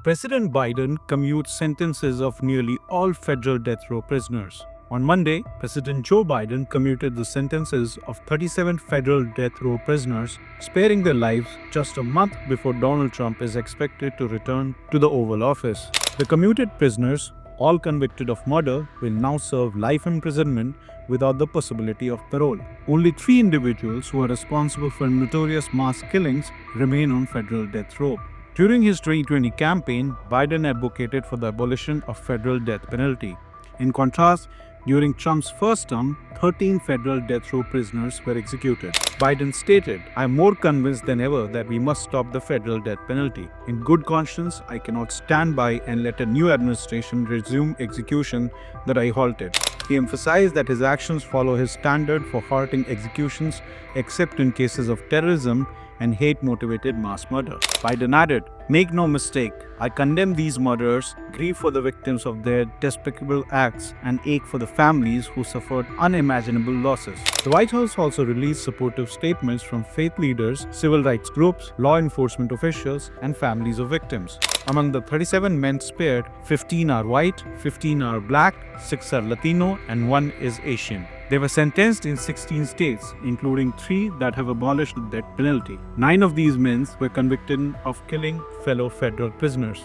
President Biden commutes sentences of nearly all federal death row prisoners. On Monday, President Joe Biden commuted the sentences of 37 federal death row prisoners, sparing their lives just a month before Donald Trump is expected to return to the Oval Office. The commuted prisoners, all convicted of murder, will now serve life imprisonment without the possibility of parole. Only 3 individuals who are responsible for notorious mass killings remain on federal death row. During his 2020 campaign, Biden advocated for the abolition of federal death penalty. In contrast, during Trump's first term, 13 federal death row prisoners were executed. Biden stated, "I am more convinced than ever that we must stop the federal death penalty. In good conscience, I cannot stand by and let a new administration resume execution that I halted." He emphasized that his actions follow his standard for halting executions except in cases of terrorism and hate-motivated mass murder. Biden added, "Make no mistake, I condemn these murderers, grieve for the victims of their despicable acts, and ache for the families who suffered unimaginable losses." The White House also released supportive statements from faith leaders, civil rights groups, law enforcement officials, and families of victims. Among the 37 men spared, 15 are white, 15 are black, 6 are Latino, and 1 is Asian. They were sentenced in 16 states, including 3 that have abolished the death penalty. 9 of these men were convicted of killing fellow federal prisoners.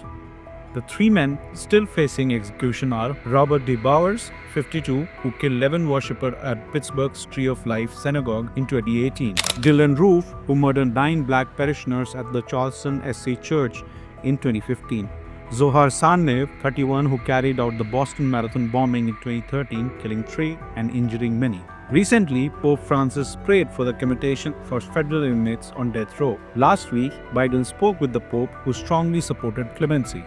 The 3 men still facing execution are Robert D. Bowers, 52, who killed 11 worshippers at Pittsburgh's Tree of Life Synagogue in 2018. Dylan Roof, who murdered 9 black parishioners at the Charleston SC Church in 2015. Zohar Sarnev, 31, who carried out the Boston Marathon bombing in 2013, killing 3 and injuring many. Recently, Pope Francis prayed for the commutation for federal inmates on death row. Last week, Biden spoke with the Pope, who strongly supported clemency.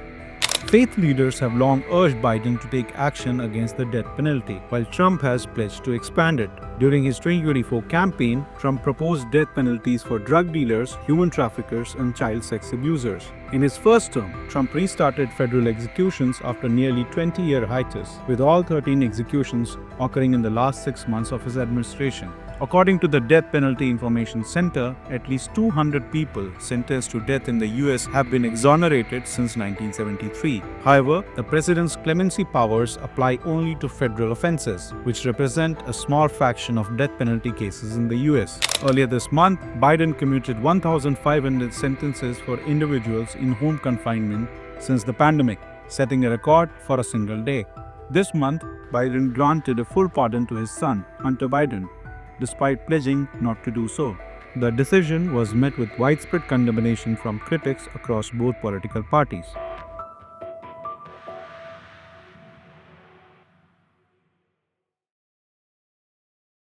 Faith leaders have long urged Biden to take action against the death penalty, while Trump has pledged to expand it. During his 2024 campaign, Trump proposed death penalties for drug dealers, human traffickers, and child sex abusers. In his first term, Trump restarted federal executions after nearly 20-year hiatus, with all 13 executions occurring in the last 6 months of his administration. According to the Death Penalty Information Center, at least 200 people sentenced to death in the US have been exonerated since 1973. However, the president's clemency powers apply only to federal offenses, which represent a small fraction of death penalty cases in the US. Earlier this month, Biden commuted 1,500 sentences for individuals in home confinement since the pandemic, setting a record for a single day. This month, Biden granted a full pardon to his son, Hunter Biden, despite pledging not to do so. The decision was met with widespread condemnation from critics across both political parties.